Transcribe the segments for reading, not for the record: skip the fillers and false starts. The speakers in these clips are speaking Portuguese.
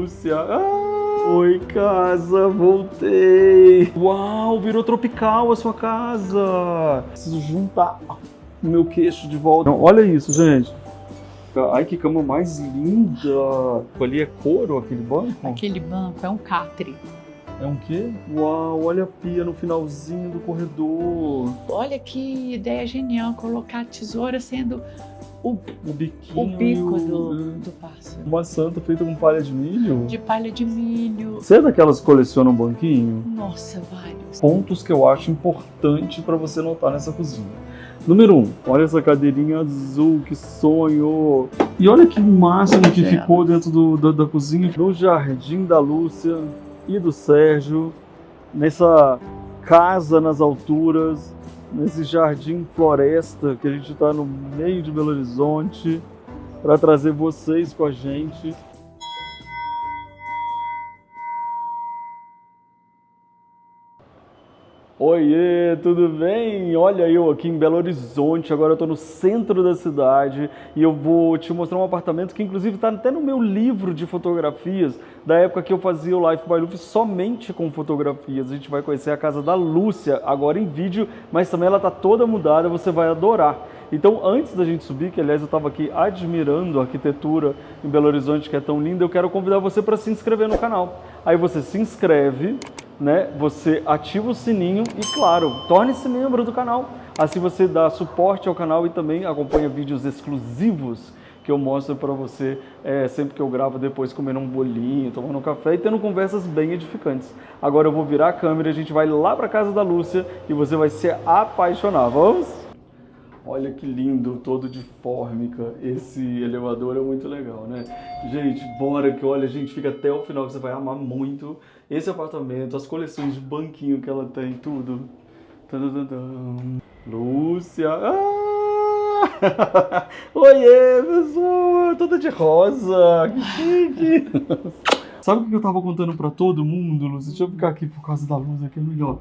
Lúcia. Oi, casa, voltei. Uau, virou tropical a sua casa. Preciso juntar o meu queixo de volta. Não, olha isso, gente. Ai, que cama mais linda. Ali é couro, aquele banco? Aquele banco é um catre. É um quê? Uau, olha a pia no finalzinho do corredor. Olha que ideia genial, colocar a tesoura sendo o biquinho. O bico do pássaro. Uma santa feita com palha de milho? De palha de milho. Você é daquelas que colecionam um banquinho? Nossa, vários. Pontos que eu acho importante para você notar nessa cozinha. Número 1, olha essa cadeirinha azul, que sonho! E olha que máximo que ficou dentro da cozinha. No jardim da Lúcia e do Sérgio, nessa casa nas alturas, nesse jardim floresta que a gente está no meio de Belo Horizonte, para trazer vocês com a gente. Oiê, tudo bem? Olha eu aqui em Belo Horizonte, agora eu estou no centro da cidade e eu vou te mostrar um apartamento que inclusive está até no meu livro de fotografias, da época que eu fazia o Life by Luffy somente com fotografias. A gente vai conhecer a casa da Lúcia agora em vídeo, mas também ela está toda mudada, você vai adorar. Então, antes da gente subir, que aliás eu estava aqui admirando a arquitetura em Belo Horizonte, que é tão linda, eu quero convidar você para se inscrever no canal. Aí você se inscreve, né? Você ativa o sininho e, claro, torne-se membro do canal. Assim você dá suporte ao canal e também acompanha vídeos exclusivos que eu mostro para você sempre que eu gravo, depois comendo um bolinho, tomando um café e tendo conversas bem edificantes. Agora eu vou virar a câmera e a gente vai lá para casa da Lúcia e você vai se apaixonar. Vamos? Olha que lindo, todo de fórmica. Esse elevador é muito legal, né? Gente, bora que olha, a gente fica até o final, que você vai amar muito esse apartamento, as coleções de banquinho que ela tem, tudo. Tadadadam. Lúcia! Ah! Oiê, pessoal! Toda de rosa! Que chique! Sabe o que eu tava contando pra todo mundo, Lúcia? Deixa eu ficar aqui por causa da luz, aqui é melhor.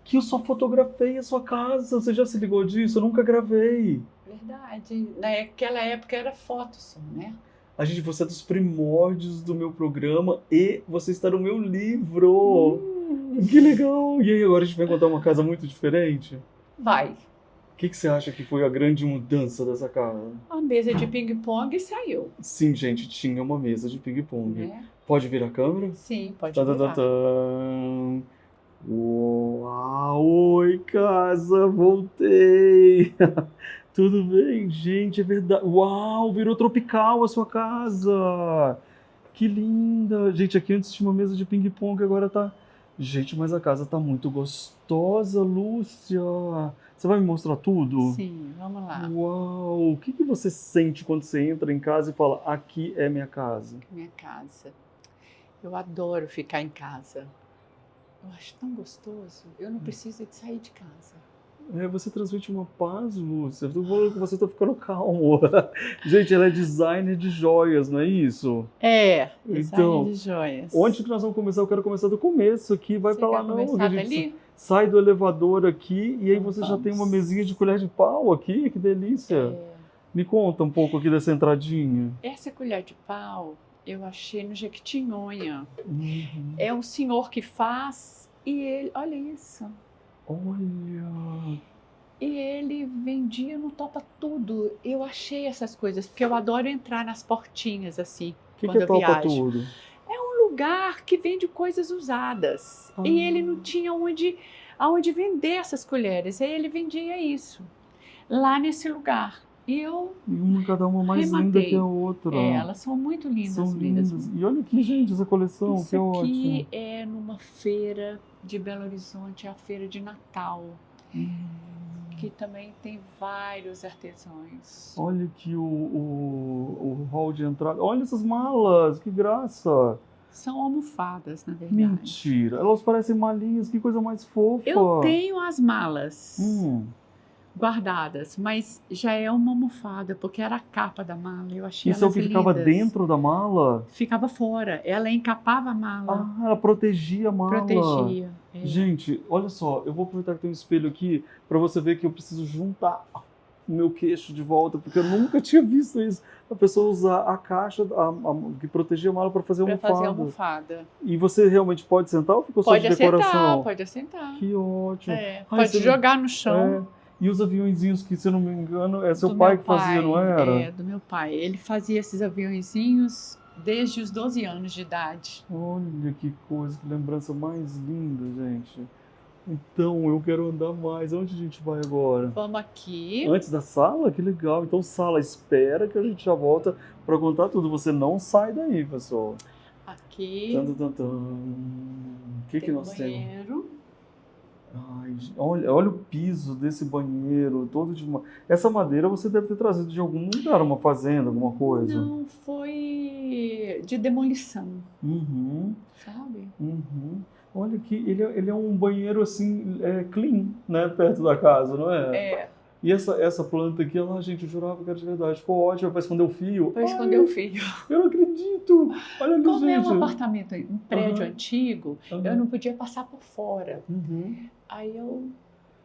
Que eu só fotografei a sua casa. Você já se ligou disso? Eu nunca gravei. Verdade. Naquela época era foto só, né? Você é dos primórdios do meu programa e você está no meu livro. Que legal. E aí, agora a gente vai encontrar uma casa muito diferente? Vai. O que você acha que foi a grande mudança dessa casa? A mesa de ping-pong saiu. Sim, gente, tinha uma mesa de ping-pong. Pode vir a câmera? Sim, pode virar. Uau, oi casa, voltei. Tudo bem, gente, é verdade. Uau, virou tropical a sua casa. Que linda. Gente, aqui antes tinha uma mesa de ping-pong, agora tá... Gente, mas a casa tá muito gostosa, Lúcia. Você vai me mostrar tudo? Sim, vamos lá. Uau, o que você sente quando você entra em casa e fala, aqui é minha casa? Minha casa. Eu adoro ficar em casa. Eu acho tão gostoso. Eu não preciso de sair de casa. Você transmite uma paz, Lúcia. Eu tô falando que você tá ficando calmo. Gente, ela é designer de joias, não é isso? É, então, designer de joias. Onde que nós vamos começar? Eu quero começar do começo aqui. Vai pra lá não. A gente sai do elevador aqui e aí você já tem uma mesinha de colher de pau aqui. Que delícia. Me conta um pouco aqui dessa entradinha. Essa colher de pau eu achei no Jequitinhonha. É um senhor que faz e ele... Olha isso. Olha... E ele vendia no Topa Tudo. Eu achei essas coisas, porque eu adoro entrar nas portinhas assim, quando eu viajo. Topa Tudo? É um lugar que vende coisas usadas. E ele não tinha aonde vender essas colheres. Aí ele vendia isso, lá nesse lugar. E eu cada uma mais linda que a outra. Elas são muito lindas. São lindas. E olha aqui, gente, essa coleção, isso que ótimo. Isso aqui é numa feira de Belo Horizonte, a feira de Natal. Que também tem vários artesãos. Olha aqui o hall de entrada. Olha essas malas, que graça. São almofadas, na verdade. Mentira, elas parecem malinhas, que coisa mais fofa. Eu tenho as malas guardadas, mas já é uma almofada, porque era a capa da mala. Eu achei Isso é o que ficava dentro da mala? Ficava fora. Ela encapava a mala. Ela protegia a mala. Protegia. Gente, olha só, eu vou aproveitar que tem um espelho aqui para você ver que eu preciso juntar o meu queixo de volta, porque eu nunca tinha visto isso. A pessoa usar a caixa que protegia a mala para fazer Para fazer almofada. almofada. E você realmente pode sentar ou ficou só de decoração? Pode assentar. Que ótimo. É, Ai, pode você jogar no chão. É. E os aviõezinhos que, se eu não me engano, é seu Do pai meu que fazia, não era? É, do meu pai. Ele fazia esses aviõezinhos desde os 12 anos de idade. Olha que coisa, que lembrança mais linda, gente. Então, eu quero andar mais. Onde a gente vai agora? Vamos aqui. Antes da sala? Que legal. Então, sala, espera que a gente já volta para contar tudo. Você não sai daí, pessoal. Aqui. Tan, tan, tan. O que nós temos? Banheiro. Ai, olha o piso desse banheiro, todo de Essa madeira você deve ter trazido de algum lugar, uma fazenda, alguma coisa. Não, foi de demolição, Uhum, sabe? uhum. Olha que ele é um banheiro assim, clean, né, perto da casa, não é? É, E essa planta aqui, ela, gente, eu jurava que era de verdade. Ficou ótimo, para esconder o fio. para esconder o filho. Eu não acredito. Olha ali, Como é gente. um apartamento, um prédio antigo, Uhum. eu não podia passar por fora. Uhum. Aí eu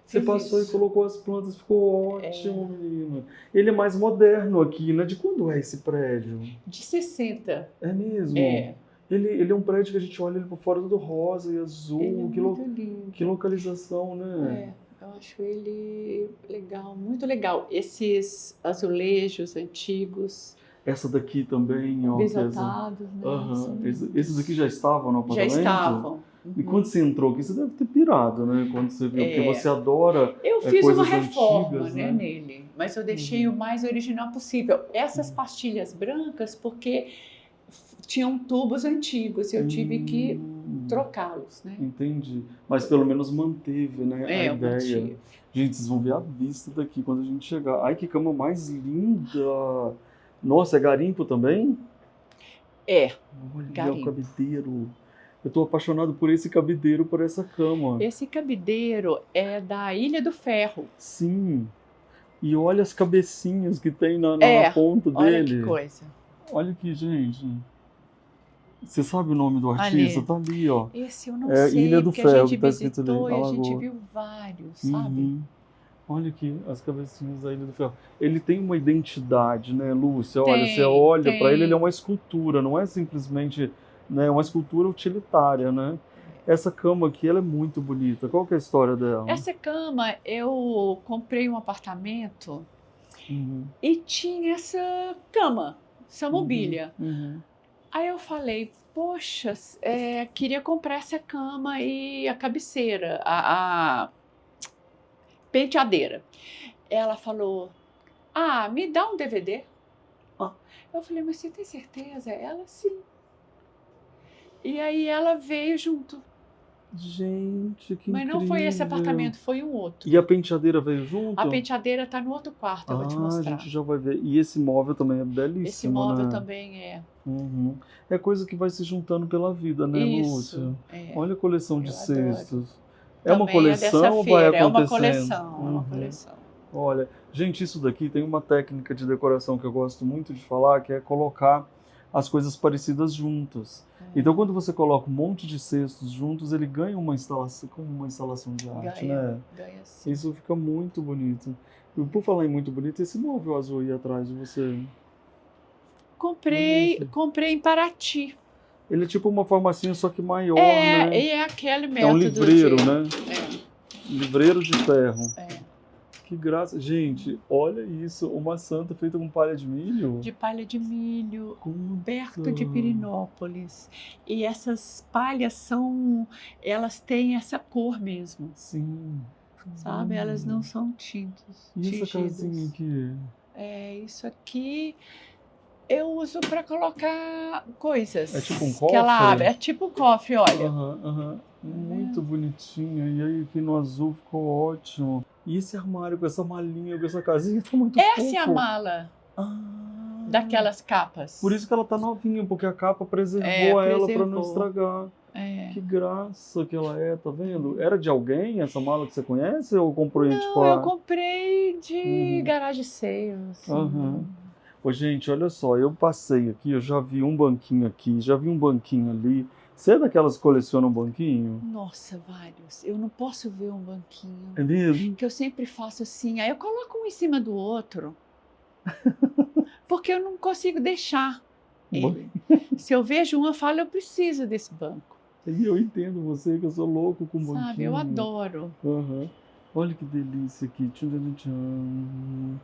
Você fiz passou isso. e colocou as plantas, ficou ótimo, menino. Ele é mais moderno aqui, né? De quando é esse prédio? De 60. É mesmo? É. Ele é um prédio que a gente olha ele por fora todo rosa e azul. Ele é que, muito lindo. que localização, né? Eu acho ele legal, muito legal. Esses azulejos antigos, Essa daqui também, ó. bisotados, né? Aham. São lindos. Esses aqui já estavam no Já apartamento? estavam. E quando você entrou aqui, você deve ter pirado, né? Quando você viu, porque É. você adora Eu fiz coisas uma reforma, antigas, né, nele, mas eu deixei o mais original possível. Essas pastilhas brancas, porque tinham tubos antigos, eu tive que trocá-los, né? Entendi. Mas pelo menos manteve, né, a Eu ideia. mantive. Gente, vocês vão ver a vista daqui quando a gente chegar. Ai, que cama mais linda! Nossa, é garimpo também? É, Olha, o garimpo. cabideiro. Eu tô apaixonado por esse cabideiro, por essa cama. Esse cabideiro é da Ilha do Ferro. Sim. E olha as cabecinhas que tem na ponta Olha dele. que coisa. Olha aqui, gente. Você sabe o nome do artista? Ali. Tá ali, ó. Esse eu não É sei, Ilha do porque Ferro, a gente que tá escrito ali, visitou na e a gente lagoa. viu vários, sabe? Uhum. Olha aqui as cabecinhas da Ilha do Ferro. Ele tem uma identidade, né, Lúcia? Olha, Tem, você olha tem. para ele é uma escultura, não é simplesmente, né, uma escultura utilitária, né? Essa cama aqui, ela é muito bonita. Qual que é a história dela? Essa cama, eu comprei um apartamento Uhum. e tinha essa cama, essa mobília. Uhum. Aí eu falei, poxa, queria comprar essa cama e a cabeceira, a penteadeira. Ela falou, me dá um DVD. Eu falei, mas você tem certeza? Ela, sim. E aí ela veio junto. Gente, que Mas não foi esse incrível. apartamento, foi um outro. E a penteadeira veio junto? A penteadeira está no outro quarto, eu vou te A mostrar. gente já vai ver. E esse móvel também é belíssimo, Esse móvel né? também é. Uhum. É coisa que vai se juntando pela vida, né, Isso. Lúcia? É. Olha a coleção de Eu adoro. cestos. É uma Também coleção dessa ou vai feira, é uma acontecendo? coleção, é uma Uhum. coleção. Olha, gente, isso daqui tem uma técnica de decoração que eu gosto muito de falar, que é colocar as coisas parecidas juntas. Então, quando você coloca um monte de cestos juntos, ele ganha uma instalação, como uma instalação de arte, né? Ganha sim. Isso fica muito bonito. E por falar em muito bonito, esse móvel azul aí atrás de você, Comprei em Paraty. ele é tipo uma farmacinha, só que maior, né? E é aquele É um método livreiro, de... né? Livreiro de ferro. É. Que graça. Gente, olha isso. Uma santa feita com palha de milho. De palha de milho, Conta. perto de Pirinópolis. E essas palhas elas têm essa cor mesmo, Sim. sabe? Elas não são tintas. E essa tingidas. casinha aqui? Isso aqui eu uso para colocar coisas. É tipo um Que ela cofre? abre. É tipo um cofre, olha. Aham, aham. Muito bonitinho. E aí aqui no azul ficou ótimo. E esse armário com essa malinha, com essa casinha, tá muito Essa é a fofo. mala Ah, daquelas capas. por isso que ela tá novinha, porque a capa preservou ela para não preservou. estragar. É. Que graça que ela é, tá vendo? Era de alguém essa mala que você conhece ou comprou em Não, Antiquário? eu comprei de garagem sale. Assim. Aham. Ô, gente, olha só, eu passei aqui, eu já vi um banquinho aqui, já vi um banquinho ali. Você é daquelas que colecionam banquinho? Nossa, vários. Eu não posso ver um banquinho. É mesmo? Que eu sempre faço assim, aí eu coloco um em cima do outro, porque eu não consigo deixar ele. Se eu vejo um, eu falo, eu preciso desse banco. E eu entendo você, que eu sou louco com banquinho. Sabe, eu adoro. Aham. Olha que delícia aqui. Tchum, tchum, tchum.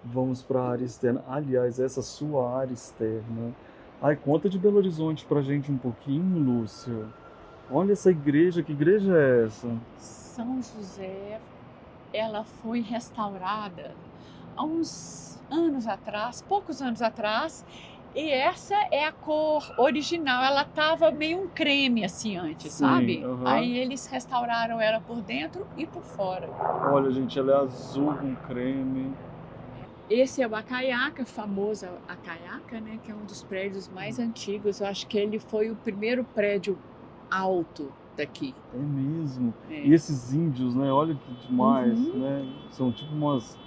Vamos para a área externa. Aliás, essa sua área externa. Ai, conta de Belo Horizonte pra gente um pouquinho, Lúcia. Olha essa igreja, que igreja é essa? São José, ela foi restaurada há uns anos atrás, poucos anos atrás, e essa é a cor original. Ela estava meio um creme assim antes, Sim, sabe? aham. Aí eles restauraram ela por dentro e por fora. Olha, gente, ela é azul com creme. Esse é o Acaiaca, famoso Acaiaca, né? Que é um dos prédios mais antigos. Eu acho que ele foi o primeiro prédio alto daqui. É mesmo. É. E esses índios, né? Olha que demais, Uhum. né? São tipo umas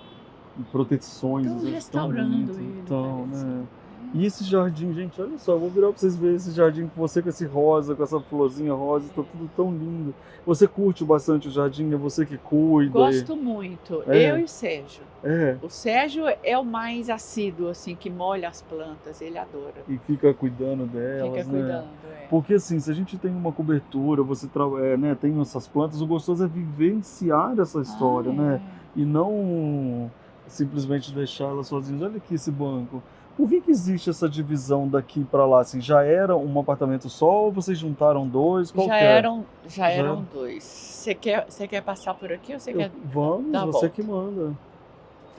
proteções. Estão assim, restaurando bonito. ele, Então, parece. né? E esse jardim, gente, olha só, eu vou virar pra vocês verem esse jardim com você, com esse rosa, com essa florzinha rosa, tá tudo tão lindo. Você curte bastante o jardim, é você que cuida. Gosto muito. É. Eu e o Sérgio. É, O Sérgio é o mais assíduo, assim, que molha as plantas. Ele adora. e fica cuidando delas, Fica né? cuidando, é. Porque assim, se a gente tem uma cobertura, né, tem essas plantas, o gostoso é vivenciar essa história, né? E não simplesmente deixar elas sozinhas. Olha aqui esse banco. Por que existe essa divisão daqui para lá? Assim, já era um apartamento só ou vocês juntaram dois? Qual Já que é? eram Já- dois. Você quer passar por aqui ou você quer Vamos, dar a você volta? que manda.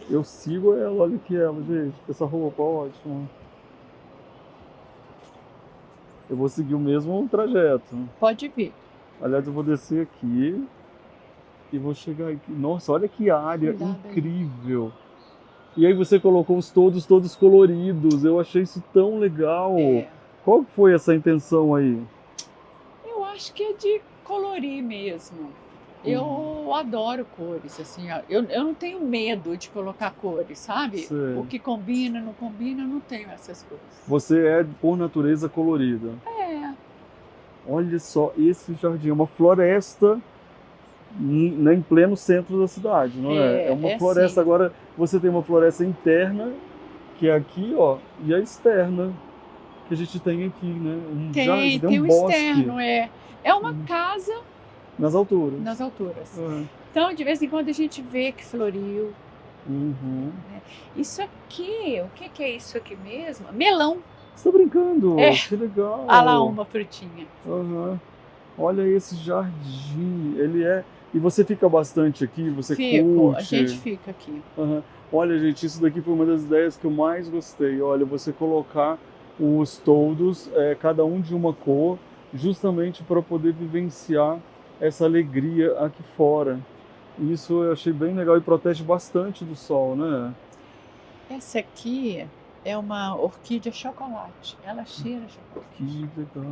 Eu sigo ela, olha aqui ela, gente. Essa roupa ótima. Eu vou seguir o mesmo trajeto. Pode vir. Aliás, eu vou descer aqui e vou chegar aqui. Nossa, olha que área Cuidado aí. incrível. E aí você colocou os todos coloridos. Eu achei isso tão legal. É. Qual que foi essa intenção aí? Eu acho que é de colorir mesmo. Eu adoro cores, assim, ó. Eu não tenho medo de colocar cores, sabe? Sei. O que combina, não combina, eu não tenho essas coisas. Você é, por natureza, colorida. É, Olha só, esse jardim é uma floresta em pleno centro da cidade, não é? É, Uma é floresta. sim. Agora você tem uma floresta interna, que é aqui, ó, e a externa, que a gente tem aqui, né? Um jardim, tem um o bosque externo, é uma casa nas alturas. nas alturas. É. Então, de vez em quando a gente vê que floriu. Uhum. Isso aqui, o que é isso aqui mesmo? Melão. Você tá brincando? É. Que legal. Olha lá uma frutinha. Aham. Olha esse jardim, ele é... E você fica bastante aqui, você curte? A gente fica aqui. Aham. Olha, gente, isso daqui foi uma das ideias que eu mais gostei. Olha, você colocar os toldos, cada um de uma cor, justamente para poder vivenciar essa alegria aqui fora. Isso eu achei bem legal e protege bastante do sol, né? Essa aqui é uma orquídea chocolate. Ela cheira chocolate. Que legal.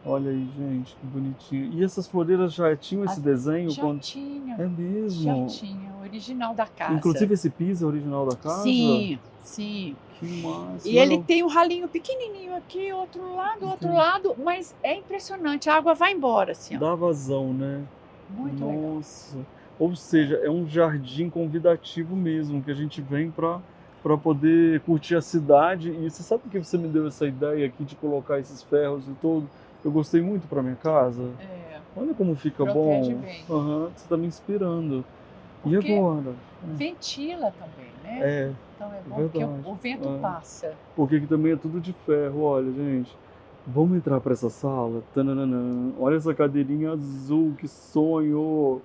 Olha aí, gente, que bonitinho. E essas floreiras já tinham esse desenho? Já tinha. É mesmo? Já tinha, original da casa. Inclusive esse piso é original da casa? Sim, sim. Que massa. E ele tem um ralinho pequenininho aqui, outro lado, mas é impressionante. A água vai embora, assim, ó. Dá vazão, né? Muito legal. Nossa. Ou seja, é um jardim convidativo mesmo, que a gente vem para poder curtir a cidade. E você sabe por que você me deu essa ideia aqui de colocar esses ferros e tudo? Eu gostei muito para minha casa. É, Olha como fica protege bom. bem. Aham, você está me inspirando. E Porque agora? ventila também, né? É, Então é bom verdade. porque o vento É. passa. porque aqui também é tudo de ferro, olha, gente. Vamos entrar para essa sala? Tananana. Olha essa cadeirinha azul, que sonho!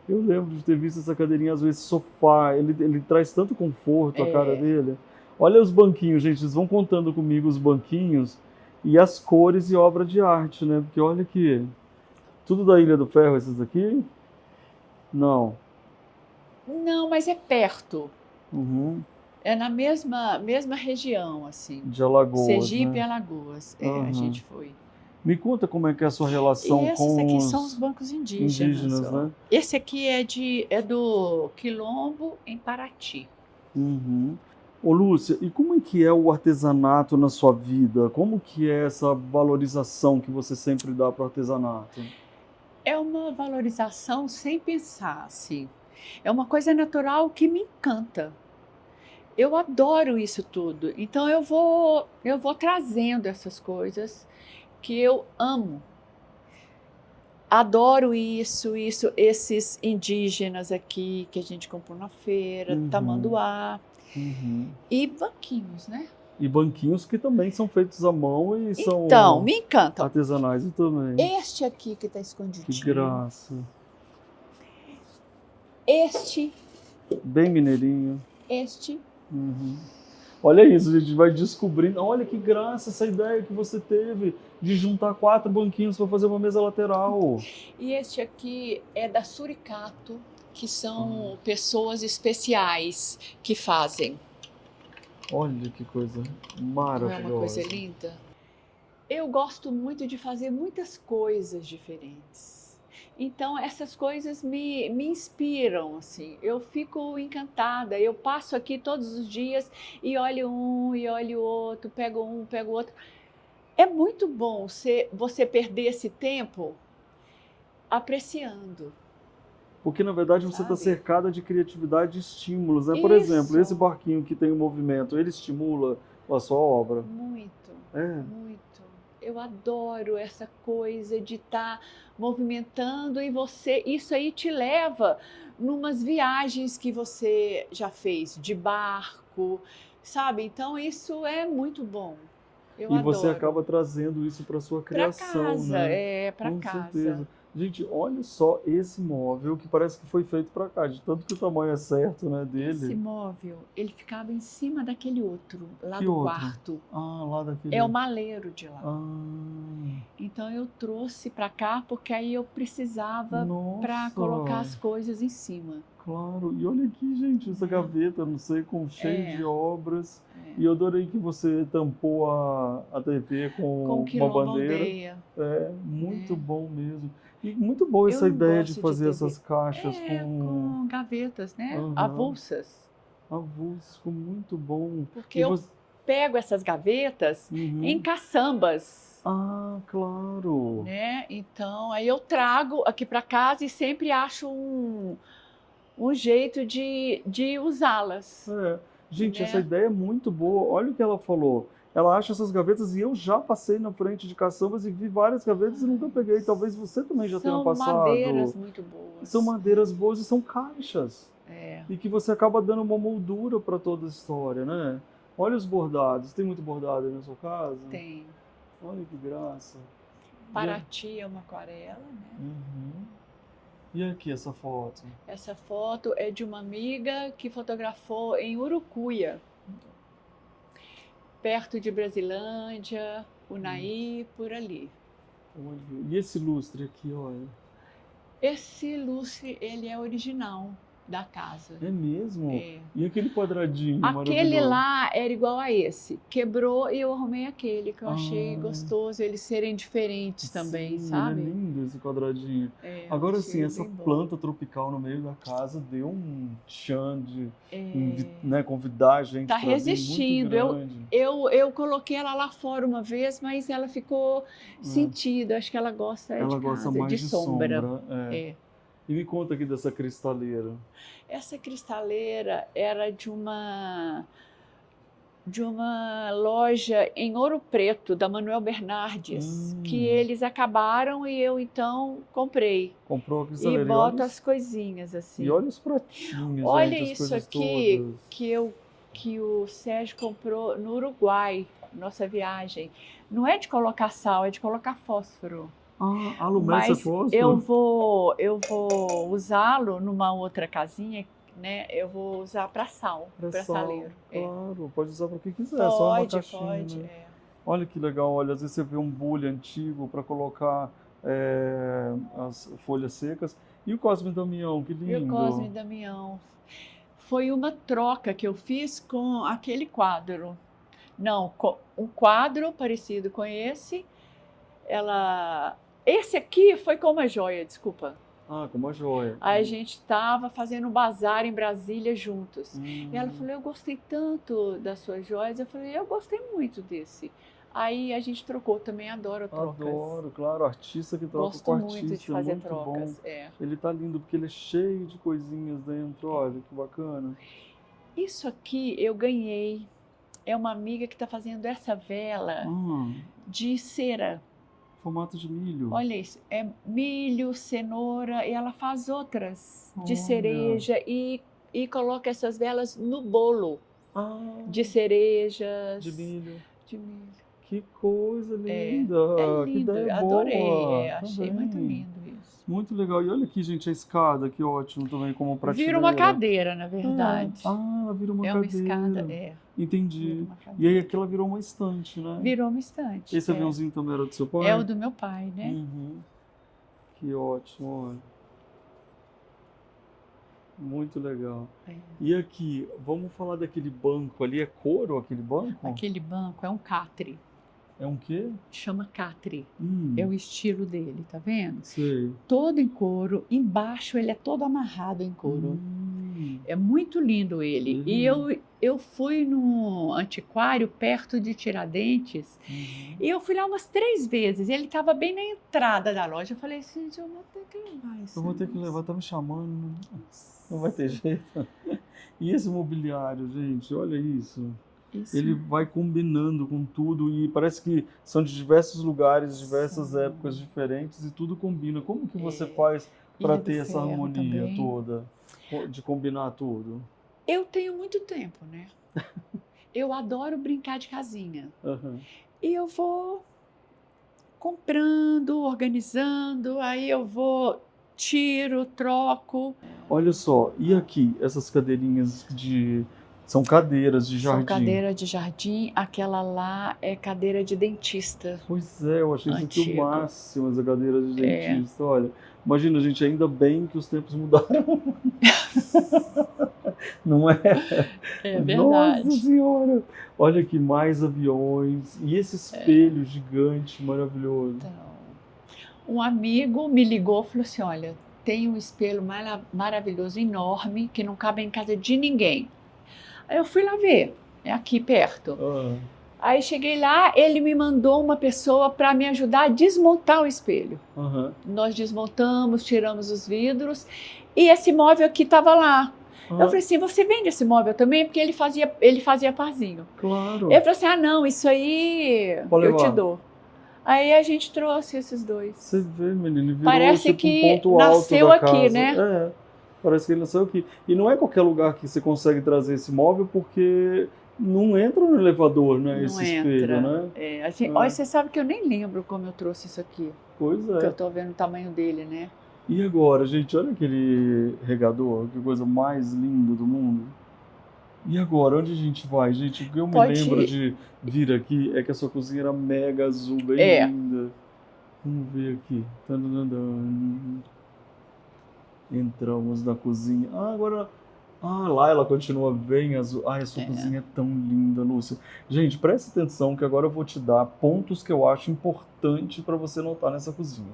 Eu lembro de ter visto essa cadeirinha azul, esse sofá. Ele traz tanto conforto a cara dele. Olha os banquinhos, gente. Vocês vão contando comigo os banquinhos e as cores e obra de arte, né? Porque olha aqui. Tudo da Ilha do Ferro, esses aqui? Não. Não, mas é perto. Uhum. É na mesma região, assim. De Alagoas, Sergipe e né? Alagoas. A Aham. gente foi. Me conta como é que é a sua relação E esses com aqui os são os bancos indígenas. ó. né? Esse aqui é do Quilombo em Paraty. Uhum. Ô Lúcia, e como é que é o artesanato na sua vida? Como que é essa valorização que você sempre dá para o artesanato? É uma valorização sem pensar, assim. É uma coisa natural que me encanta. Eu adoro isso tudo. Então eu vou trazendo essas coisas que eu amo. Adoro isso, esses indígenas aqui que a gente comprou na feira, Uhum, tamanduá uhum. e banquinhos, né? E banquinhos que também são feitos à mão e Então, são me encantam. artesanais também. Este aqui que está Que escondidinho, graça. este, Bem mineirinho. este. Uhum. Olha isso, a gente vai descobrindo. Olha que graça essa ideia que você teve de juntar 4 banquinhos para fazer uma mesa lateral. E este aqui é da Suricato, que Ah, são pessoas especiais que fazem. olha que coisa Não é uma coisa maravilhosa. linda? Eu gosto muito de fazer muitas coisas diferentes. Então, essas coisas me inspiram, assim. Eu fico encantada. Eu passo aqui todos os dias e olho um e olho outro, pego um, pego outro. É muito bom você perder esse tempo apreciando, Porque na verdade você está sabe? cercada de criatividade e estímulos, né? Por exemplo, esse Isso, barquinho que tem o movimento, ele estimula a sua obra. muito, É. muito. Eu adoro essa coisa de estar movimentando e isso aí te leva numas viagens que você já fez de barco, sabe? Então isso é muito bom. Eu E você adoro. acaba trazendo isso para sua Para criação, casa, né? para Com casa. certeza. Gente, olha só esse móvel que parece que foi feito para cá, de tanto que o tamanho é certo, né, Esse dele. móvel, ele ficava em cima daquele outro, lá Que do outro? quarto. Ah, lá É o daquele. maleiro de lá. Ah, Então eu trouxe para cá porque aí eu precisava para nossa, colocar as coisas em cima, claro. E olha aqui, gente, essa né? gaveta, não sei, com cheio É, de obras. é. E eu adorei que você tampou a TV Com com uma quilombo bandeira. aldeia, É muito né? bom mesmo. E muito boa Eu essa não ideia de gosto de fazer TV. essas caixas É, com, com gavetas, né? aham, Avulsas. avulso, ficou muito bom. Porque E eu você, pego essas gavetas em uhum. caçambas, Ah, claro. né? Então aí eu trago aqui para casa e sempre acho um jeito de usá-las, É. Gente, essa né? ideia é muito boa. Olha o que ela falou. Ela acha essas gavetas e eu já passei na frente de caçambas e vi várias gavetas e nunca peguei. Talvez você também já tenha São passado. madeiras muito São boas. madeiras boas e são caixas. É, E que você acaba dando uma moldura para toda a história, né? Olha os bordados. Tem muito bordado aí na sua casa? tem. Olha que graça. E, Paraty é uma aquarela, né? uhum. E aqui essa foto? Essa foto é de uma amiga que fotografou em Urucuia, perto de Brasilândia, Hum, Unai, por ali. olha. E esse lustre aqui, olha. Esse lustre, ele é original da casa. É mesmo? É. E aquele quadradinho Aquele maravilhoso? lá era igual a esse. Quebrou e eu arrumei aquele, que eu achei Ah, gostoso eles serem diferentes também, sim, ele é sabe? lindo esse quadradinho. É, eu Agora sim, achei essa bem bom. planta tropical no meio da casa deu um tchan de, É, né, convidar a gente tá para vir muito resistindo. grande. Eu coloquei ela lá fora uma vez, mas ela ficou É, sentida. Acho que ela gosta de ela gosta casa, mais de de sombra. sombra. É. É. E me conta aqui dessa cristaleira. Essa cristaleira era de uma loja em Ouro Preto, da Manuel Bernardes, que Hum, eles acabaram e eu então comprei. comprou a E cristaleira. boto as coisinhas E assim. olha os pratinhos, Olha gente, as isso coisas aqui todas. que o Sérgio comprou no Uruguai, nossa viagem. Não é de colocar sal, é de colocar fósforo. Ah, alumete é Mas eu fósforo? vou usá-lo numa outra casinha, né? Eu vou usar para sal, É para sal, saleiro. É. claro. Pode usar para o que quiser, só uma Pode, caixinha, pode. né? É. Olha que legal, olha, às vezes você vê um bule antigo para colocar as folhas secas. E o Cosme e Damião, que E o Cosme e lindo. Damião. Foi uma troca que eu fiz com aquele quadro. Não, um quadro parecido com esse. Esse aqui foi com uma joia, desculpa. Ah, como uma joia. Aí a gente estava fazendo um bazar em Brasília juntos. Hum. E ela falou, eu gostei tanto das suas joias. Eu falei, eu gostei muito desse. Aí a gente trocou, também adoro trocas. Adoro, claro, artista que troca Gosto com muito artista, de fazer muito trocas. bom. É. Ele tá lindo porque ele é cheio de coisinhas dentro, olha que bacana. Isso aqui eu ganhei. É uma amiga que está fazendo essa vela de cera. Formato de milho. Olha isso, é milho, cenoura, e ela faz outras de Olha. cereja e coloca essas velas no bolo de cerejas. De milho. De milho. Que coisa linda! É Que lindo, ideia adorei, boa! achei Também. muito lindo isso. Muito legal. E olha aqui, gente, a escada, que ótimo também, como prateleira. Vira uma cadeira, na verdade. Ah, ela vira uma é cadeira. uma escada, Entendi. Vira uma E cadeira. aí aquela virou uma estante, né? Virou uma estante. Esse aviãozinho também era do seu pai? É o do meu pai, né? Uhum. Que ótimo, olha. Muito legal. É. E aqui, vamos falar daquele banco ali, é couro aquele banco? Aquele banco é um catre, É um quê? chama catre. É o estilo dele, tá vendo? Sei. Todo em couro, embaixo ele é todo amarrado em couro. É muito lindo ele. E eu fui no antiquário perto de Tiradentes e eu fui lá umas 3 vezes. Ele estava bem na entrada da loja. Eu falei assim, eu vou ter que levar isso. Eu vou ter que levar, tá me chamando. Não vai ter jeito. E esse mobiliário, gente, olha isso. Ele vai combinando com tudo e parece que são de diversos lugares, diversas épocas diferentes e tudo combina. Como que você faz para ter essa harmonia também. toda, de combinar tudo? Eu tenho muito tempo, né? Eu adoro brincar de casinha. E eu vou comprando, organizando, aí eu vou, tiro, troco. Olha só, e aqui, essas cadeirinhas são cadeiras de jardim. São cadeira de jardim, aquela lá é cadeira de dentista. Pois é, eu achei isso aqui o Antigo. máximo, essa cadeira de dentista. Olha, imagina, gente, ainda bem que os tempos mudaram. Não é? É verdade. Nossa Senhora! Olha aqui, mais aviões. E esse espelho gigante, maravilhoso. Então, um amigo me ligou e falou assim, olha, tem um espelho maravilhoso, enorme, que não cabe em casa de ninguém. Aí eu fui lá ver, é aqui perto. Aí cheguei lá, ele me mandou uma pessoa para me ajudar a desmontar o espelho. Nós desmontamos, tiramos os vidros e esse móvel aqui estava lá. Eu falei assim, você vende esse móvel também? Porque ele fazia parzinho. Claro. Ele falou assim, ah não, isso aí Pode eu te levar. dou. Aí a gente trouxe esses dois. Você vê, menino, virou Parece tipo que um ponto nasceu alto da aqui, casa. né? É, parece que ele nasceu aqui. E não é qualquer lugar que você consegue trazer esse móvel, porque não entra no elevador, né? Não Esse espelho, né? Olha, você sabe que eu nem lembro como eu trouxe isso aqui. Pois Porque eu é. tô vendo o tamanho dele, né? E agora, gente, olha aquele regador, que coisa mais linda do mundo. E agora, onde a gente vai, gente? O que eu me lembro de vir aqui é que a sua cozinha era mega azul, bem linda. Vamos ver aqui. Entramos na cozinha. Agora... lá ela continua bem azul. A sua cozinha é tão linda, Lúcia. Gente, preste atenção que agora eu vou te dar pontos que eu acho importante para você notar nessa cozinha.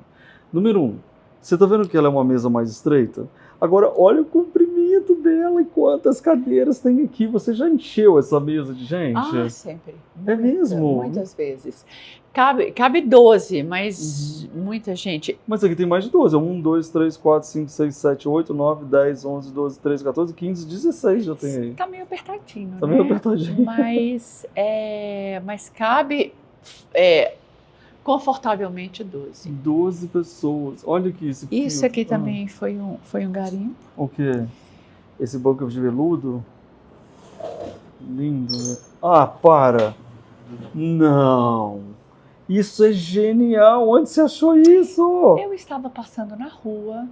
Número 1. Você tá vendo que ela é uma mesa mais estreita? Agora, olha o comprimento dela e quantas cadeiras tem aqui. Você já encheu essa mesa de gente? Ah, sempre. É mesmo? Muitas vezes. Cabe 12, mas muita gente. Mas aqui tem mais de 12. 1, 2, 3, 4, 5, 6, 7, 8, 9, 10, 11, 12, 13, 14, 15, 16 já tem aí. Tá meio apertadinho, Tá né? meio apertadinho. Mas cabe confortavelmente 12. 12 pessoas. Olha aqui esse fio. Isso aqui também foi um garimpo. O quê? Esse banco de veludo? Lindo, né? Ah, para! Não! Isso é genial! Onde você achou isso? Eu estava passando na rua,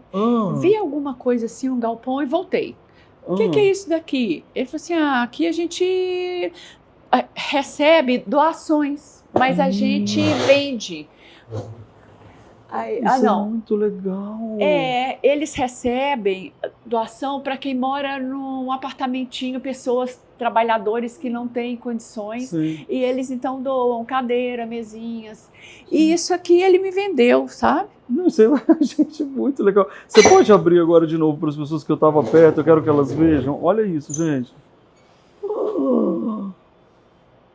vi alguma coisa assim, um galpão e voltei. O que é isso daqui? Ele falou assim, aqui a gente recebe doações, mas a gente vende. Isso é muito legal. Eles recebem doação para quem mora num apartamentinho, pessoas, trabalhadores que não têm condições. Sim. E eles então doam cadeira, mesinhas. E isso aqui ele me vendeu, sabe? Não sei, gente, muito legal. Você pode abrir agora de novo para as pessoas que eu estava perto, eu quero que elas vejam. Olha isso, gente.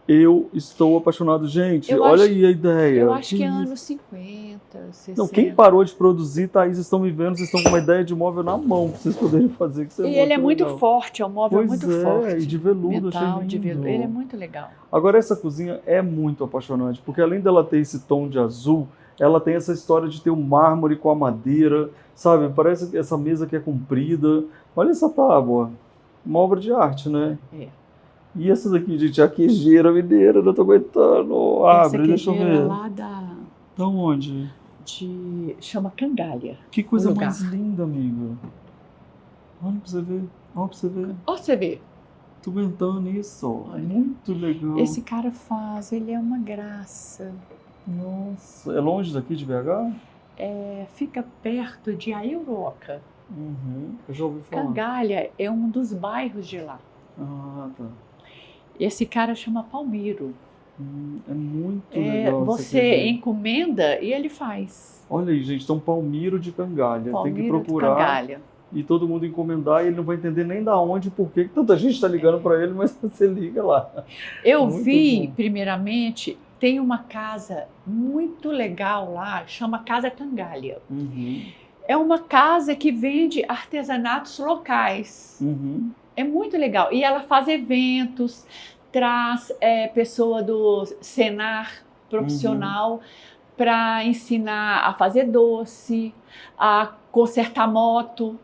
Eu estou apaixonado. Gente, Eu olha acho, aí a ideia. eu acho que é isso? anos 50, Não, quem 60. parou de produzir, Thaís, estão me vendo, vocês estão com uma ideia de móvel na mão para vocês poderem fazer, que isso é E ele é muito legal. forte, é um móvel Pois muito é, forte. e de veludo, achei Metal, de veludo. Ele é lindo. muito legal. Agora, essa cozinha é muito apaixonante, porque além dela ter esse tom de azul, ela tem essa história de ter o mármore com a madeira, sabe? Parece essa mesa que é comprida. Olha essa tábua, uma obra de arte, né? É. E essas aqui, gente, a queijeira mineira, não tô aguentando. Essa Abre, deixa eu queijeira ver. lá Da onde? chama Cangalha. Que coisa O lugar. mais linda, amigo. Olha pra você ver. Olha pra você ver. Ó, você vê, Tô aguentando isso. Olha. Muito legal. esse cara faz, ele é uma graça. Nossa, é longe daqui de BH? Fica perto de Aiuroca. Uhum. Eu já ouvi falar. Cangalha é um dos bairros de lá. Ah, tá. Esse cara chama Palmiro. É muito legal. essa Você queijeira. encomenda e ele faz. Olha aí, gente, então Palmiro de Cangalha. Tem que Palmiro de procurar Cangalha. e todo mundo encomendar e ele não vai entender nem da onde e por que tanta gente está ligando para ele, mas você liga lá. Eu Muito vi, bom. primeiramente, tem uma casa muito legal lá, chama Casa Cangalha. Uhum. É uma casa que vende artesanatos locais. Uhum. É muito legal. E ela faz eventos, traz pessoa do Senar profissional para ensinar a fazer doce, a consertar moto.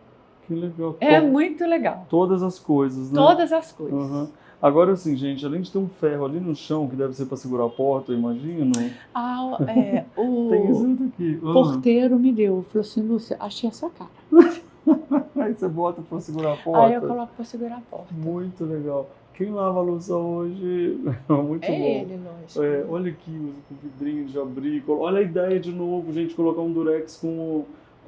Que legal. É muito legal. Todas as coisas, né? Todas as coisas. Uhum. Agora, assim, gente, além de ter um ferro ali no chão, que deve ser para segurar a porta, eu imagino. Ah, Tem isso aqui. porteiro me deu, falou assim, Lúcia, achei a sua cara. Aí você bota para segurar a porta. Aí eu coloco para segurar a porta. Muito legal. Quem lava a louça hoje? Muito É bom. ele, lógico. Olha aqui, com vidrinho de abrir. Olha a ideia de novo, gente, colocar um durex com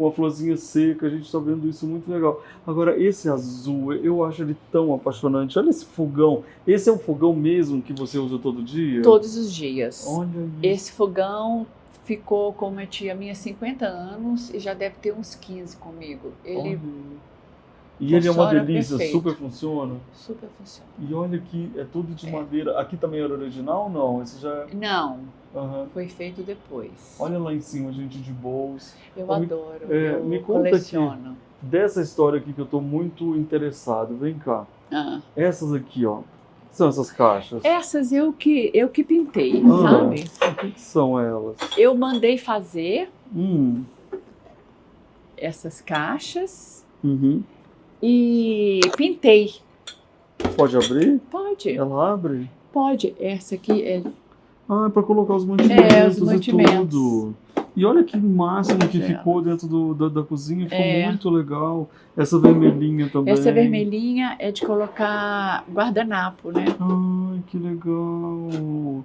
a florzinha seca. A gente está vendo isso muito legal. Agora, esse azul, eu acho ele tão apaixonante. Olha esse fogão. Esse é o fogão mesmo que você usa todo dia? Todos os dias. Olha isso. Esse fogão ficou com uma tia minha 50 anos e já deve ter uns 15 comigo. Ele Olha. E ele é uma funciona delícia, perfeito. super funciona. super funciona. E olha aqui, é tudo de madeira. Aqui também era original ou não? Esse já... Não, Aham. foi feito depois. Olha lá em cima, gente, de bowls. Eu Ó, adoro, me eu conta coleciono. Dessa história aqui que eu tô muito interessado. Vem cá. Ah. Essas aqui, ó. São essas caixas? Essas eu que pintei, Ah. sabe? O que são elas? Eu mandei fazer Hum. essas caixas Uhum. e pintei. Pode abrir? Pode, Ela abre? pode. Essa aqui é Ah, é pra colocar os mantimentos, os mantimentos. e tudo. E olha que máximo que É. ficou dentro da cozinha. Ficou É. muito legal. Essa vermelhinha também. Essa vermelhinha é de colocar guardanapo, né? Ai, que legal.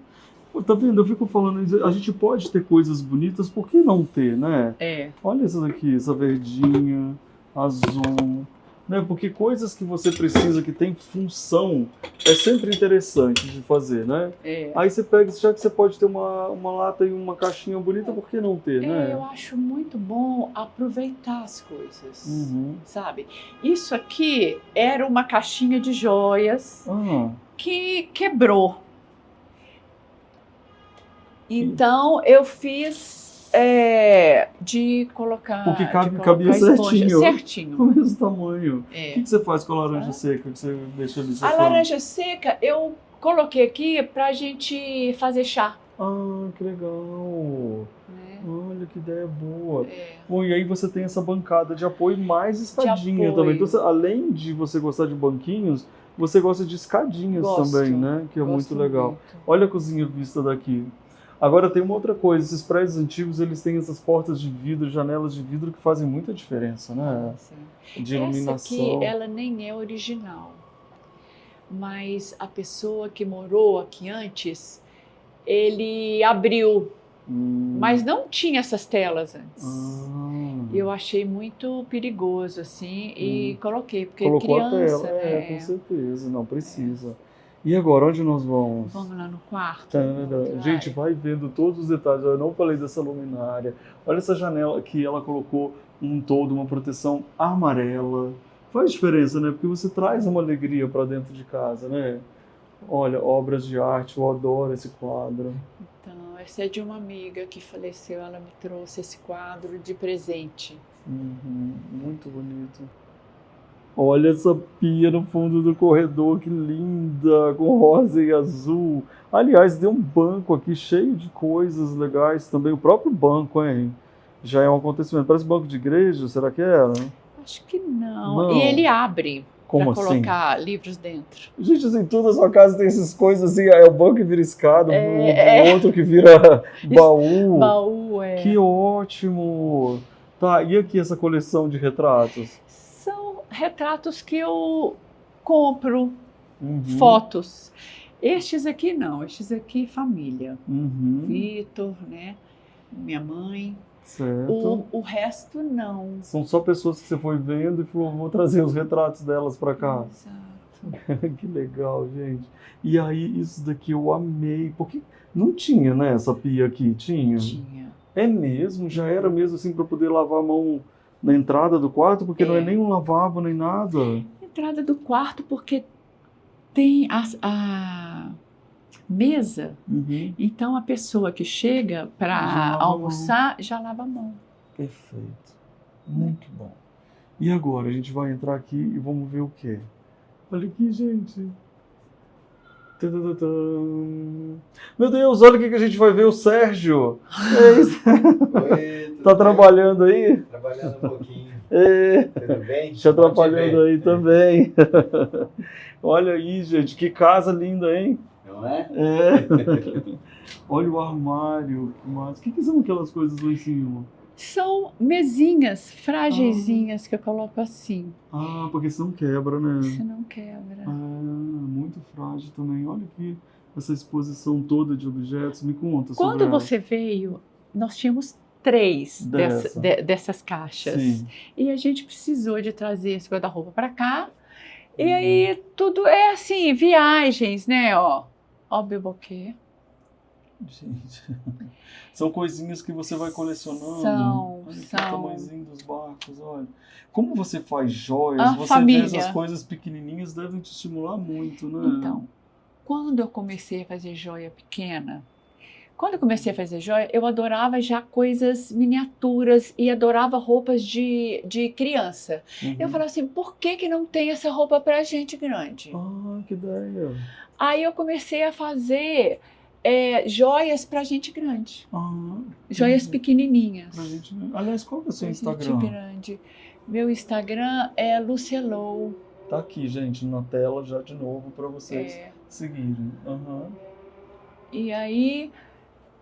Pô, tá vendo? Eu fico falando, a gente pode ter coisas bonitas, por que não ter, né? É. Olha essas aqui, essa verdinha, azul, né? Porque coisas que você precisa, que tem função, é sempre interessante de fazer, né? É. Aí você pega, já que você pode ter uma lata e uma caixinha bonita, por que não ter, Eu né? acho muito bom aproveitar as coisas, Uhum. sabe? Isso aqui era uma caixinha de joias Ah, que quebrou. Então eu fiz de colocar. Porque de cabia colocar esponja certinho. certinho. o mesmo tamanho. É. O que você faz com a laranja seca que você deixa ali A secando? laranja seca eu coloquei aqui pra gente fazer chá. Ah, que legal. Né? Olha que ideia boa. É. Bom, e aí você tem essa bancada de apoio mais escadinha apoio. também. Então, além de você gostar de banquinhos, você gosta de escadinhas Gosto. também, né? Que é Gosto muito legal. muito. Olha a cozinha vista daqui. Agora tem uma outra coisa, esses prédios antigos, eles têm essas portas de vidro, janelas de vidro que fazem muita diferença, né? Sim. De Essa iluminação. aqui, ela nem é original, mas a pessoa que morou aqui antes, ele abriu, mas não tinha essas telas antes. Eu achei muito perigoso, assim, e coloquei, porque Colocou criança, a tela, né? com certeza, não precisa. E agora, onde nós vamos? Vamos lá no quarto. Tadã. Gente, vai vendo todos os detalhes. Eu não falei dessa luminária. Olha essa janela aqui, ela colocou um todo, uma proteção amarela. Faz diferença, né? Porque você traz uma alegria para dentro de casa, né? Olha, obras de arte, eu adoro esse quadro. Então, essa é de uma amiga que faleceu, ela me trouxe esse quadro de presente. Muito bonito. Olha essa pia no fundo do corredor, que linda, com rosa e azul. Aliás, tem um banco aqui cheio de coisas legais também. O próprio banco, hein? Já é um acontecimento. Parece banco de igreja, será que era? Acho que não. Não. E ele abre Como para assim? colocar livros dentro. Gente, assim, tudo na sua casa tem essas coisas assim, é o banco que vira escada, É. o outro que vira baú. Baú, é. Que ótimo! Tá, e aqui essa coleção de retratos? São retratos que eu compro, Uhum. fotos. Estes aqui não, estes aqui família. Uhum. Vitor, né? Minha mãe. Certo. O resto não. São só pessoas que você foi vendo e falou, vou trazer os retratos delas pra cá. Exato. Que legal, gente. E aí, isso daqui eu amei, porque não tinha, né, essa pia aqui, tinha? Tinha. É mesmo? Já era mesmo assim para poder lavar a mão na entrada do quarto, porque não é nem um lavabo nem nada. Entrada do quarto porque tem a mesa. Uhum. Então a pessoa que chega Já para lava a mão. almoçar já lava a mão. Perfeito. Muito bom. E agora, a gente vai entrar aqui e vamos ver o quê? Olha aqui, gente. Tadadadam. Meu Deus, olha o que a gente vai ver, o Sérgio. É isso. Oi, tudo Tá bem? trabalhando aí? Trabalhando um pouquinho. É. Tudo bem? Te Bom te atrapalhando ver. aí também. Olha aí, gente, que casa linda, hein? Não é? É. Olha o armário, que massa. O que são aquelas coisas lá em cima? São mesinhas frágilzinhas que eu coloco assim, Ah, porque senão quebra, né? se não quebra. Ah, muito frágil também. Olha aqui essa exposição toda de objetos. Me conta sobre Quando ela. você veio, nós tínhamos 3 Dessa. dessas caixas. Sim. E a gente precisou de trazer esse guarda-roupa para cá. E Uhum. aí tudo é assim, viagens, né? Ó o biboquê. Gente, são coisinhas que você vai colecionando. São, Olha que são. tamanhozinho dos barcos, olha. Como você faz joias, A você família. vê essas coisas pequenininhas, devem te estimular muito, né? Então, quando eu comecei a fazer joia pequena, quando eu comecei a fazer joia, eu adorava já coisas miniaturas e adorava roupas de criança. Uhum. Eu falava assim, por que não tem essa roupa pra gente grande? Ah, que ideia. Aí eu comecei a fazer joias pra gente grande. Ah, Joias uhum. pequenininhas. Pra gente... Aliás, qual que é o seu Pra gente Instagram? grande. Meu Instagram é Lucelou. Tá aqui, gente, na tela já de novo para vocês É. seguirem. Aham. E aí,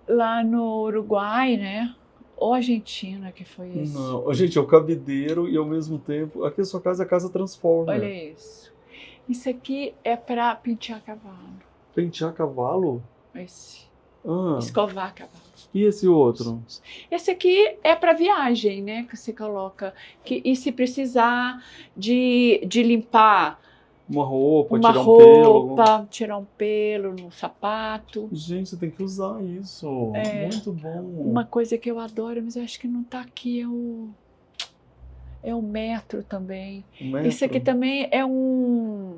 lá no Uruguai, né? Ou Argentina, que foi isso. Não, gente, é o cabideiro e ao mesmo tempo. Aqui a sua casa é a casa Transformer. Olha isso. Isso aqui é para pentear cavalo. Pentear cavalo? Esse. Ah, Escovar cavalo. e esse outro? Esse aqui é para viagem, né? Que você coloca. E se precisar de limpar Uma roupa, uma tirar um pelo. roupa, tirar um pelo no sapato. Gente, você tem que usar isso. É. Muito bom. Uma coisa que eu adoro, mas eu acho que não tá aqui, é o metro também. Um metro. Isso aqui também é um...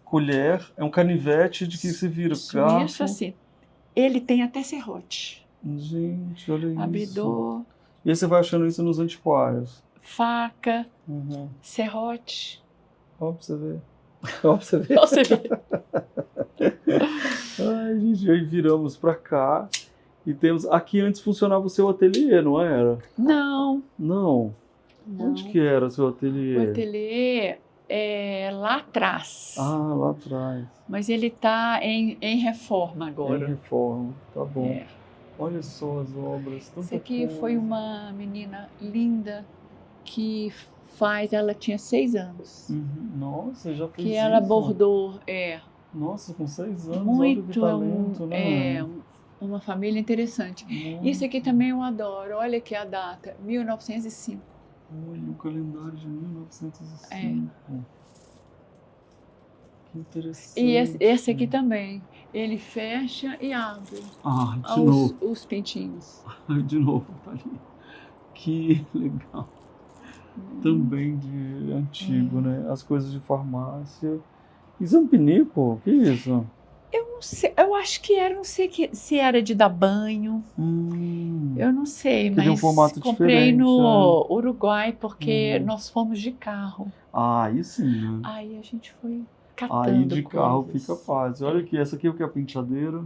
Colher, é um canivete de que se vira garfo. Isso assim. Ele tem até serrote. Gente, olha isso. Abridor, E aí você vai achando isso nos antiquários. faca, Uhum. serrote. Ó, pra você ver. Ó, pra você ver. Você vê. Ai, gente, aí viramos pra cá e temos. Aqui antes funcionava o seu ateliê, não era? Não, Não. não. Onde que era o seu ateliê? O ateliê é lá atrás. Ah, lá atrás. Mas ele está em reforma Em agora. reforma. Tá bom. É. Olha só as obras. Essa aqui foi uma menina linda que ela tinha 6 anos. Uhum. Nossa, já fez Que ela isso? bordou, Nossa, com 6 anos, olha que muito, talento, né? uma família interessante. Muito. Isso aqui também eu adoro, olha aqui a data, 1905. Olha, o calendário de 1905. É. Que Que interessante. E esse aqui também. Ele fecha e abre Ah, de novo. os pintinhos. De novo, tá ali. Que legal. Também de antigo, né? As coisas de farmácia. Isso é um pinico? Que isso? Eu não sei, eu acho que era, não sei se era de dar banho. Eu não sei, Que mas tem um formato comprei diferente, no Uruguai porque nós fomos de carro. Ah, aí sim, né? Aí a gente foi catando Aí de carro coisas. fica fácil. Olha aqui, essa aqui é o que? A penteadeira?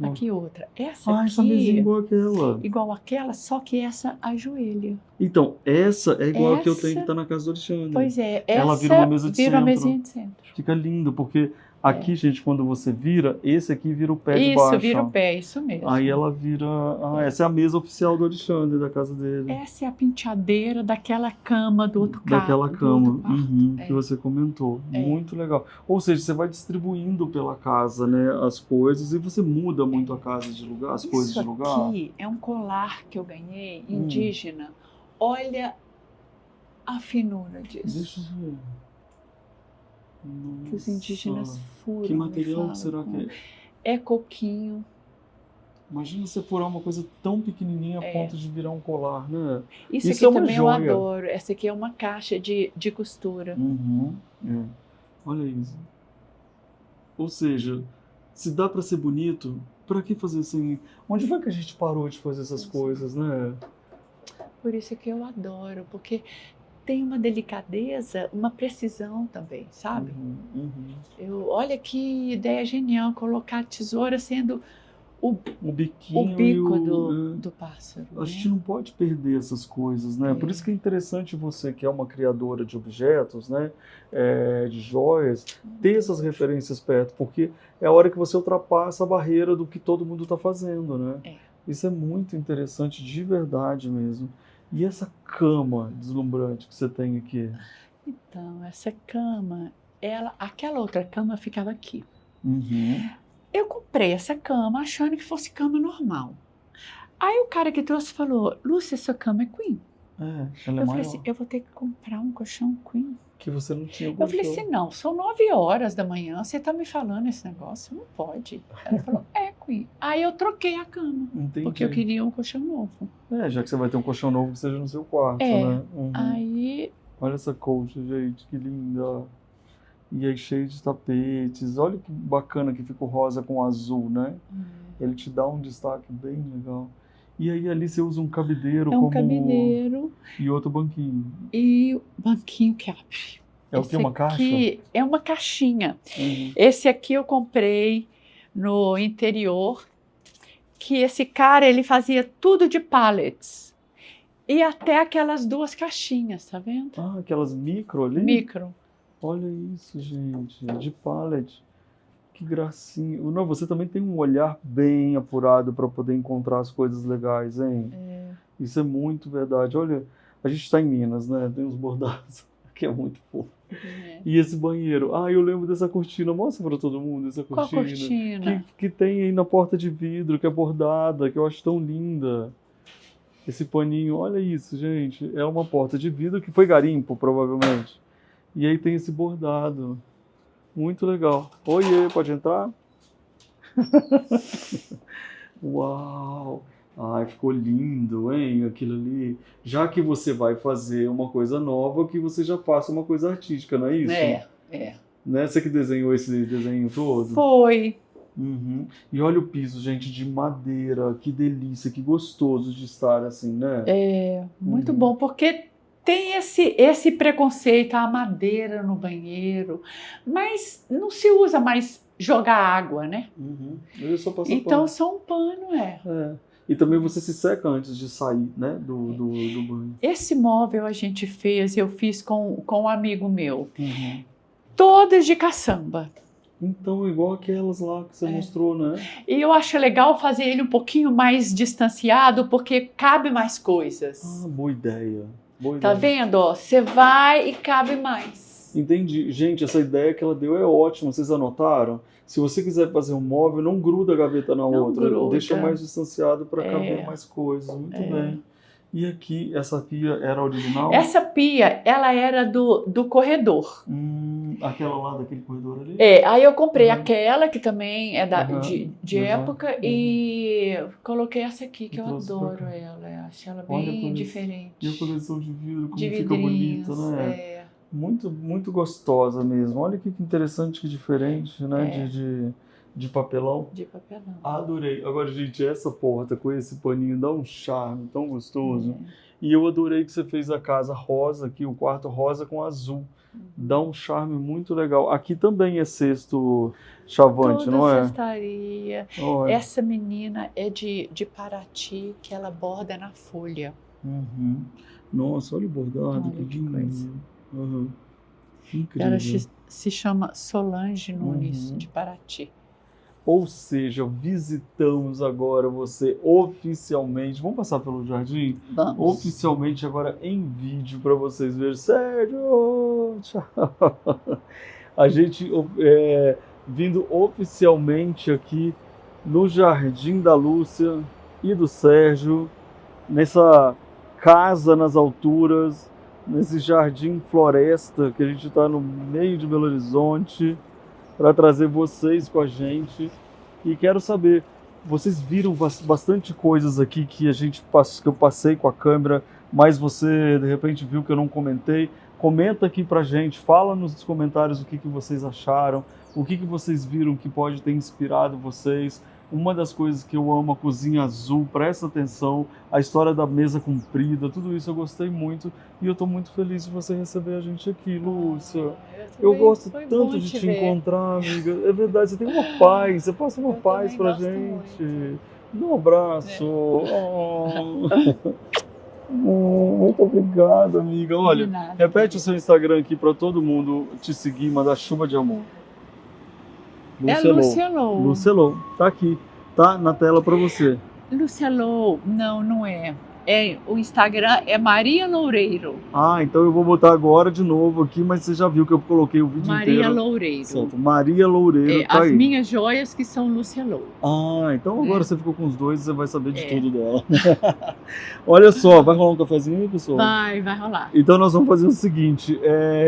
Aqui outra. Essa Ah, aqui, essa mesinha igual aquela. igual aquela, só que essa ajoelha. Então, essa é igual a que eu tenho que Essa- tá na casa do Alexandre. Pois é, Ela essa vira uma mesa de vira uma centro. mesinha de centro. Fica lindo, porque aqui, gente, quando você vira, esse aqui vira o pé de Isso, baixo. vira o pé, isso mesmo. Aí ela vira... Ah, essa é a mesa oficial do Alexandre, da casa dele. Essa é a penteadeira daquela cama do outro quarto. Daquela do cama outro quarto. que você comentou. É. Muito legal. Ou seja, você vai distribuindo pela casa, né, as coisas e você muda muito a casa de lugar, as coisas Isso de lugar. aqui é um colar que eu ganhei, indígena. Olha a finura disso. Deixa eu ver. Que os indígenas Nossa, furam. que e material falam será com- que é? É coquinho. Imagina você furar uma coisa tão pequenininha a ponto de virar um colar, né? Isso Isso aqui é uma também joia. eu adoro. Essa aqui é uma caixa de costura. É. Olha isso. Ou seja, se dá pra ser bonito, pra que fazer assim? Onde foi que a gente parou de fazer essas coisas, né? Por isso que eu adoro, porque tem uma delicadeza, uma precisão também, sabe? Olha que ideia genial, colocar a tesoura sendo o biquinho bico e do pássaro. A né? gente não pode perder essas coisas, né? Por isso que é interessante você, que é uma criadora de objetos, né? De joias, ter essas referências perto, porque é a hora que você ultrapassa a barreira do que todo mundo está fazendo, né? Isso é muito interessante, de verdade mesmo. E essa cama deslumbrante que você tem aqui? Então, essa cama, aquela outra cama ficava aqui. Eu comprei essa cama achando que fosse cama normal. Aí o cara que trouxe falou, Lúcia, essa cama é queen. Ela é Eu maior. falei assim, eu vou ter que comprar um colchão queen. Que você não tinha Eu falei colchão. assim, não, são 9 horas da manhã, você tá me falando esse negócio? Não pode. Ela falou, queen. Aí eu troquei a cama, Entendi. porque eu queria um colchão novo. Já que você vai ter um colchão novo que seja no seu quarto, É. né? Aí, Olha essa colcha, gente, que linda. E aí cheio de tapetes. Olha que bacana que fica o rosa com o azul, né? Ele te dá um destaque bem legal. E aí ali você usa um cabideiro é um como... cabideiro E outro banquinho. e o banquinho que abre. É o que? Uma caixa? Aqui é uma caixinha. Esse aqui eu comprei no interior, que esse cara, ele fazia tudo de pallets. E até aquelas 2 caixinhas, tá vendo? Ah, aquelas micro ali? Micro. Olha isso, gente. De pallet. Que gracinha. Não, você também tem um olhar bem apurado para poder encontrar as coisas legais, hein? Isso é muito verdade. Olha, a gente está em Minas, né? Tem uns bordados que é muito fofo. E esse banheiro. Eu lembro dessa cortina. Mostra para todo mundo essa cortina. Qual cortina? Que tem aí na porta de vidro, que é bordada, que eu acho tão linda. Esse paninho, olha isso, gente. É uma porta de vidro que foi garimpo, provavelmente. E aí tem esse bordado. Muito legal. Oiê, pode entrar? Uau! Ficou lindo, hein? Aquilo ali. Já que você vai fazer uma coisa nova, que você já faça uma coisa artística, não é isso? Né? Você que desenhou esse desenho todo? Foi. E olha o piso, gente, de madeira. Que delícia, que gostoso de estar assim, né? Muito bom, porque tem esse preconceito, a madeira no banheiro, mas não se usa mais jogar água, né? Eu só passo Então pano. só um pano, E também você se seca antes de sair, né, do banho. Esse móvel a gente fez, eu fiz com um amigo meu, todas de caçamba. Então, igual aquelas lá que você mostrou, né? E eu acho legal fazer ele um pouquinho mais distanciado, porque cabe mais coisas. Boa ideia. Tá vendo? Ó, você vai e cabe mais. Entendi. Gente, essa ideia que ela deu é ótima. Vocês anotaram? Se você quiser fazer um móvel, não gruda a gaveta na outra. Gruda. Deixa mais distanciado para caber mais coisas. Muito bem. E aqui, essa pia era original? Essa pia, ela era do corredor. Aquela lá daquele corredor ali? Aí eu comprei Uhum. aquela, que também é Uhum. de época, Uhum. e coloquei essa aqui, que eu Trouxe pra adoro cá. ela. Eu acho ela Olha a bem coleção. diferente. E a coleção de vidro, como De fica bonita, vidrinhos, né? Muito, muito gostosa mesmo. Olha que interessante, que diferente, né? De papelão. de papelão. Adorei. Agora, gente, essa porta com esse paninho dá um charme tão gostoso. É. E eu adorei que você fez a casa rosa aqui, o quarto rosa com azul. Dá um charme muito legal. Aqui também é cesto chavante, Toda não é? cestaria. Olha. Essa menina é de Paraty, que ela borda na folha. Uhum. Nossa, olha o bordado, Olha que que lindo. coisa. Uhum. Incrível. Ela se chama Solange Nunes, Uhum. de Paraty. Ou seja, visitamos agora você oficialmente. Vamos passar pelo jardim? Vamos. Oficialmente agora em vídeo para vocês verem. Sérgio! Tchau! A gente vindo oficialmente aqui no Jardim da Lúcia e do Sérgio, nessa casa nas alturas, nesse jardim floresta que a gente está no meio de Belo Horizonte, para trazer vocês com a gente. E quero saber, vocês viram bastante coisas aqui que que eu passei com a câmera, mas você de repente viu que eu não comentei? Comenta aqui pra gente, fala nos comentários o que vocês acharam, o que vocês viram que pode ter inspirado vocês. Uma das coisas que eu amo, a cozinha azul, presta atenção, a história da mesa comprida, tudo isso eu gostei muito e eu estou muito feliz de você receber a gente aqui, Lúcia. Eu gosto tanto de te encontrar, amiga. É verdade, você tem uma paz, você passa uma paz pra gente. Dá um abraço. Muito obrigado, amiga. Olha, repete o seu Instagram aqui para todo mundo te seguir, mandar chuva de amor. Lúcia Low. Lúcia Low, tá aqui, tá na tela para você. Lúcia Low, não é. O Instagram é Maria Loureiro. Ah, então eu vou botar agora de novo aqui, mas você já viu que eu coloquei o vídeo inteiro. Maria Loureiro. Certo, Maria Loureiro, tá As aí. minhas joias que são Lúcia Low. Ah, então agora você ficou com os dois e você vai saber de tudo dela. Olha só, vai rolar um cafezinho aí, pessoal? Vai rolar. Então nós vamos fazer o seguinte,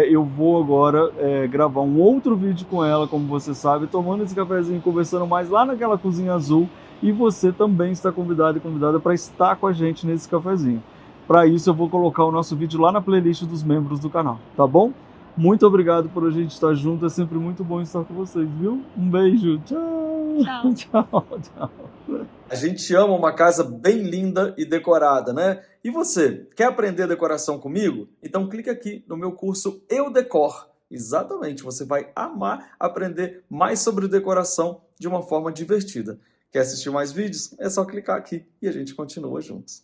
eu vou agora gravar um outro vídeo com ela, como você sabe, tomando esse cafezinho, conversando mais lá naquela cozinha azul. E você também está convidado e convidada para estar com a gente nesse cafezinho. Para isso eu vou colocar o nosso vídeo lá na playlist dos membros do canal, tá bom? Muito obrigado por a gente estar junto, é sempre muito bom estar com vocês, viu? Um beijo, tchau! Tchau. A gente ama uma casa bem linda e decorada, né? E você, quer aprender decoração comigo? Então clica aqui no meu curso Eu Decor. Exatamente, você vai amar aprender mais sobre decoração de uma forma divertida. Quer assistir mais vídeos? É só clicar aqui e a gente continua juntos.